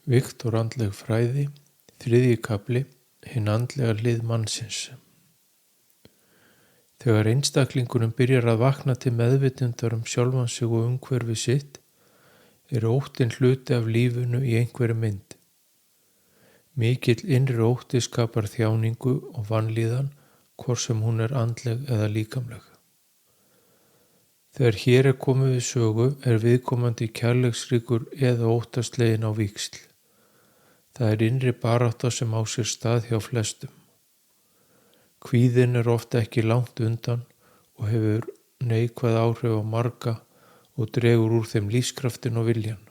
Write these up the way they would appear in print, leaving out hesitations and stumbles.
Viktor andleg fræði, 3. kafli, hin andlega hlið mannsins. Þegar einstaklingurinn byrjar að vakna til meðvitundar sjálfan sig og umhverfi sitt, óttinn hluti af lífinu í einhverri mynd. Mikill innri ótti skapar þjáningu og vanlíðan, hvort sem hún andleg eða líkamleg. Þegar hér komið við sögu viðkomandi kærleiksríkur eða óttasleginn á víxl. Það innri barátta sem á sér stað hjá flestum. Kvíðinn oft ekki langt undan og hefur neikvæð áhrif á marga og dregur úr þeim lífskraftin og viljan.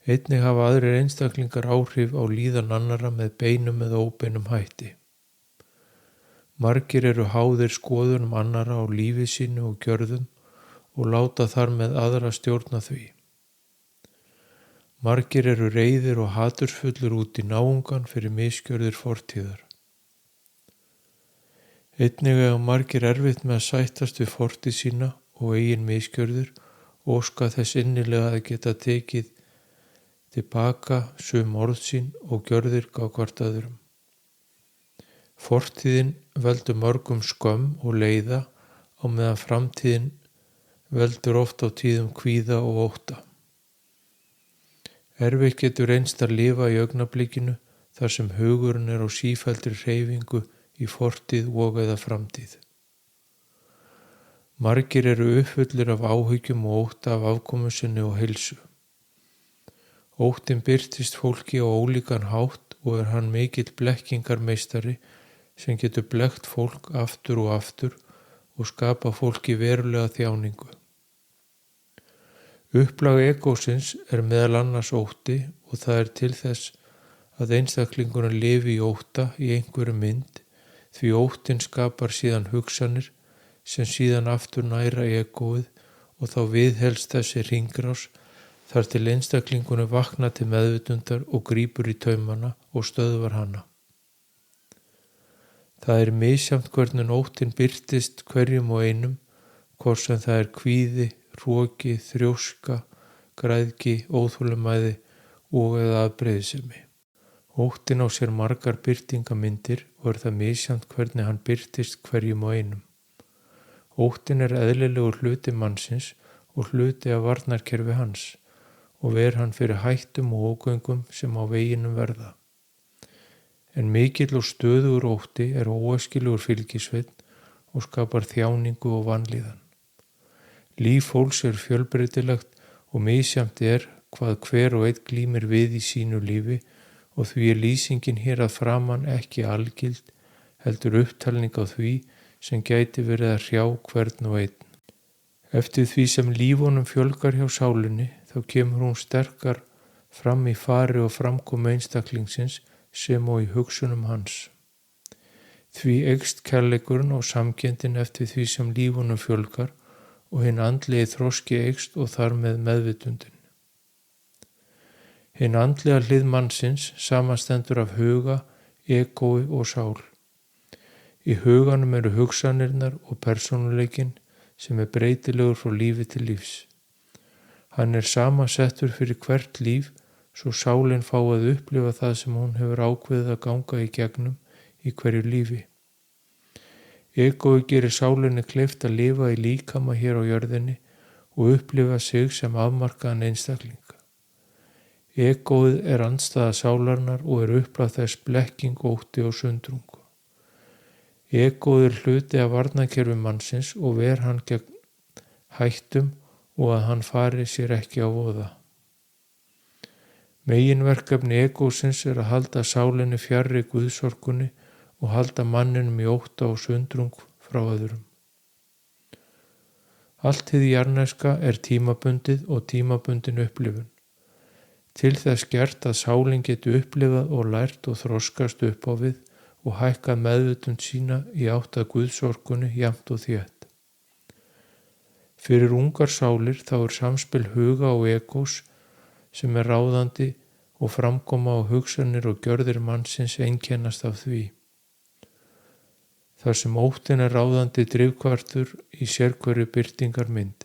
Einnig hafa aðrir einstaklingar áhrif á líðan annarra með beinum eða óbeinum hætti. Margir háðir skoðunum annarra á lífi sínu og gjörðum og láta þar með aðra stjórna því. Margir reiðir og hatursfullur út í náungan fyrir misgjörðir fortíðar. Einnig margir erfitt með að sættast við fortíð sína og eigin misgjörðir og óska þess innilega að geta tekið tilbaka sum orð sín og gjörðir gagnvart öðrum. Fortíðin veldur mörgum skömm og leiða á meðan framtíðin veldur oft á tíðum kvíða og ótta. Erfitt getur reynst að lifa í augnablikinu þar sem hugurinn á sífelldri hreyfingu í fortíð og eða framtíð. Margir uppfullir af áhyggjum og ótta af afkomu sinni og heilsu. Óttinn birtist fólki á ólíkan hátt og hann mikill blekkingarmeistari sem getur blekkt fólk aftur og skapa fólki verulega þjáningu. Upplag egósins meðal annars ótti og það til þess að einstaklingurinn lifi í ótta í einhverju mynd því óttinn skapar síðan hugsanir sem síðan aftur næra egóið og þá viðhelst þessi hringrás þar til einstaklingurinn vakna til meðvitundar og grípur í taumana og stöðvar hana. Það misjafnt hvernig óttinn birtist hverjum og einum, hvort sem það kvíði, hroki, þrjóska, græðgi, óþolinmæði og eða afbrýðisemi. Óttinn á sér margar birtingamyndir og það misjafnt hvernig hann birtist hverjum og einum. Óttinn eðlilegur hluti mannsins og hluti af varnarkerfi hans og hann fyrir hættum og ógöngum sem á veginum verða. En mikill og stöðugur ótti óæskilegur fylgisveinn og skapar þjáningu og vanlíðan. Líf fólks fjölbreytilegt og misjafnt hvað hver og einn glímir við í sínu lífi og því lýsingin hér að framan ekki algild, heldur upptalning á því sem gæti verið að hrjá hvern og einn. Eftir því sem lífunum fjölgar hjá sálinni þá kemur hún sterkar fram í fari og framkomu einstaklingsins sem og í hugsunum hans. Því eykst kærleikurinn og samkenndin eftir því sem lífunum fjölgar og hinn andlegi þroski eykst og þar með meðvitundin. Hinn andlega hlið mannsins samanstendur af huga, egói og sál. Í huganum hugsanirnar og persónuleikinn sem breytilegur frá lífi til lífs. Hann samansettur fyrir hvert líf svo sálin fái að upplifa það sem hún hefur ákveðið að ganga í gegnum í hverju lífi. Egói gerir sálinni kleift að lifa í líkama hér á jörðinni og upplifa sig sem afmarkaðan einstakling. Egóið andstæða sálarinnar og upplaf þess blekking, ótti og sundrung. Egóið hluti af varnarkerfi mannsins og hann gegn hættum og að hann fari sér ekki á voða. Meginverkefni egósins að halda sálinni fjarri guðsorkunni og halda manninum í ótta og sundrung frá öðrum. Allt hið jarðneska tímabundið og tímabundin upplifun. Til þess gert að sálin geti upplifað og lært og þroskast upp á við og hækkað meðvitund sína í átt að guðsorkunni jafnt og þétt. Fyrir ungar sálir þá samspil huga og egós sem ráðandi og framkoma á hugsanir og gjörðir mannsins einkennast af því. Þar sem óttinn ráðandi drifkraftur í sérhverju birtingarmynd.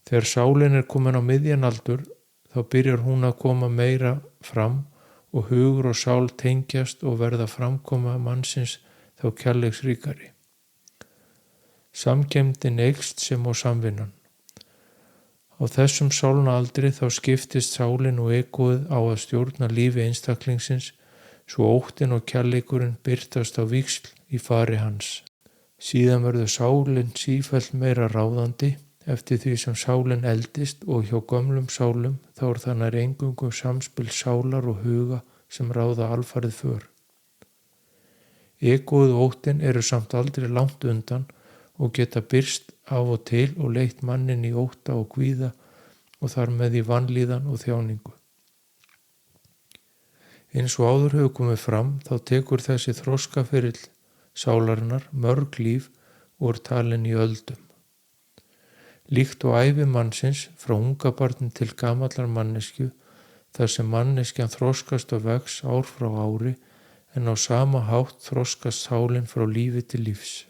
Þegar sálin komin á miðjan aldur þá byrjar hún að koma meira fram og hugur og sál tengjast og verða framkoma mannsins þá kærleiksríkari. Samkenndin eykst sem og samvinnan. Á þessum sálnaaldri þá skiptist sálin og egóið á að stjórna lífi einstaklingsins svo óttinn og kærleikurinn birtast á víxl í fari hans. Síðan verður sálin sífellt meira ráðandi eftir því sem sálin eldist og hjá gömlum sálum þá það nær eingöngu samspil sálar og huga sem ráða alfarið för. Egóið og óttinn eru samt aldrei langt undan og geta birst af og til og leitt mannin í ótta og kvíða og þar með í vanlíðan og þjáningu. Eins og áður hefur komið fram þá tekur þessi þroskaferill sálarinnar mörg líf og talin í öldum. Líkt og ævi mannsins frá ungabarni til gamallar manneskju þar sem manneskjan þroskast og vex ár frá ári en á sama hátt þroskast sálin frá lífi til lífs.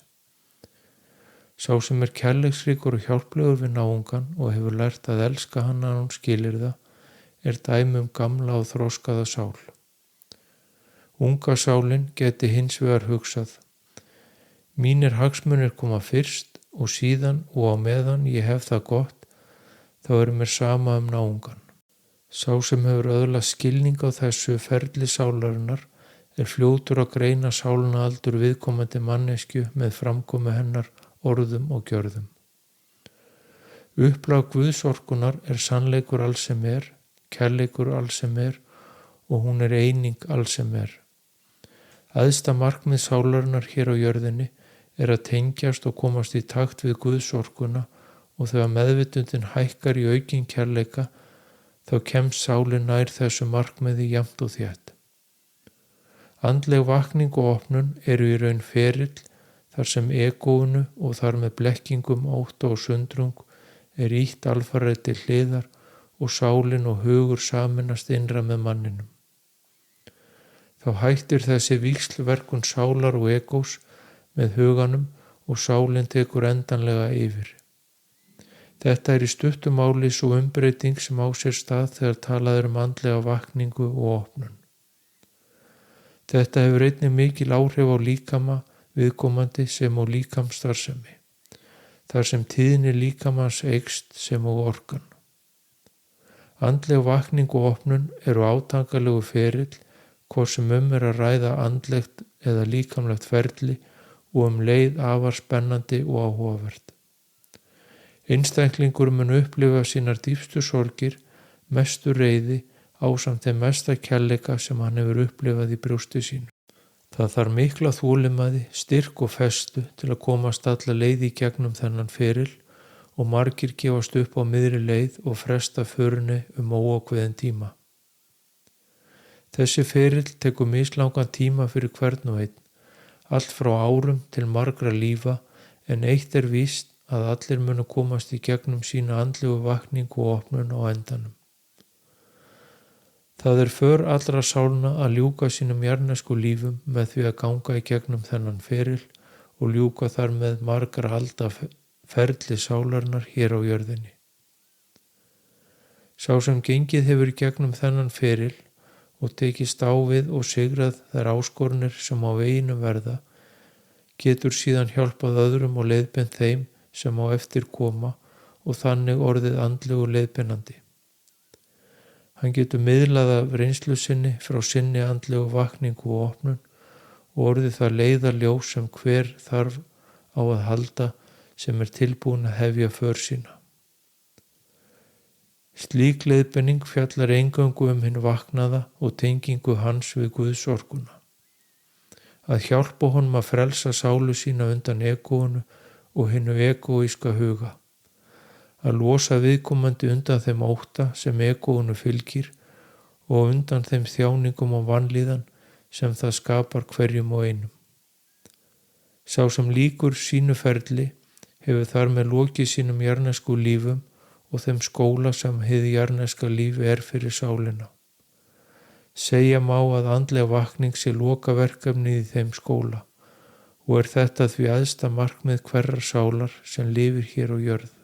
Sá sem kærleiksríkur og hjálplegur við náungan og hefur lært að elska hann að hún skilir það dæmi gamla og þroskaða sál. Unga sálin geti hins vegar hugsað: mínir hagsmunir koma fyrst og síðan og á meðan ég hef það gott, þá mér sama náungan. Sá sem hefur öðlast skilning á þessu ferli sálarinnar fljótur að greina sálnaaldur viðkomandi manneskju með framkomu hennar, orðum og gjörðum. Upplag Guðsorkunar sannleikur alls sem kærleikur alls sem og hún eining alls sem Æðsta markmið sálarinnar hér á jörðinni að tengjast og komast í takt við Guðsorkuna og þegar meðvitundin hækkar í aukinn kærleika þá kemst sálin nær þessu markmiði jafnt og þétt. Andleg vakning og opnun í raun ferill þar sem egóinu og þar með blekkingum, ótta og sundrung ýtt alfarið til hliðar og sálin og hugur sameinast innra með manninum. Þá hættir þessi víxlverkun sálar og egós með huganum og sálin tekur endanlega yfir. Þetta í stuttu máli svo umbreyting sem á sér stað þegar talað andlega vakningu og opnun. Þetta hefur einnig mikil áhrif á líkama viðkomandi sem og líkamsstarfsemi, þar sem tíðni líkamans eykst sem og orkan. Andleg vakning og opnun átakanlegu ferill, hvort sem að ræða andlegt eða líkamlegt ferli og leið afar spennandi og áhugavert. Einstaklingur mun upplifa sínar dýpstu sorgir, mestu reiði ásamt þeim mesta kærleika sem hann hefur upplifað í brjósti sínu. Það þarf mikla þolinmæði, styrk og festu til að komast alla leið í gegnum þennan feril og margir gefast upp á miðri leið og fresta förinni óákveðinn tíma. Þessi ferill tekur mislangan tíma fyrir hvern og einn, allt frá árum til margra lífa, en eitt víst að allir munu komast í gegnum sína andlegu vakningu og opnun á endanum. Það för allra sálna að ljúka sínum jarðnesku lífum með því að ganga í gegnum þennan feril og ljúka þar með margra alda ferli sálarinnar hér á jörðinni. Sá sem gengið hefur í gegnum þennan feril og tekist á við og sigrað þær áskorunir sem á veginum verða, getur síðan hjálpað öðrum og leiðbeint þeim sem á eftir koma og þannig orðið andlegu leiðbeinandi. Hann getur miðlað af reynslu sinni frá sinni andlegu vakningu og opnun og orðið það leiðarljós sem hver þarf á að halda sem tilbúin að hefja för sína. Slík leiðbeining fjallar eingöngu hinn vaknaða og tengingu hans við Guðsorkuna. Að hjálpa honum að frelsa sálu sína undan egóinu og hinnu egóíska huga. Að losa viðkomandi undan þeim ótta sem egóinu fylgir og undan þeim þjáningum og vanlíðan sem það skapar hverjum og einum. Sá sem lýkur sínu ferli hefur þar með lokið sínum jarðnesku lífum og þeim skóla sem hið jarðneska líf fyrir sálina. Segja má að andleg vakning sé lokaverkefnið í þeim skóla og þetta því æðsta markmið hverrar sálar sem lifir hér á jörð.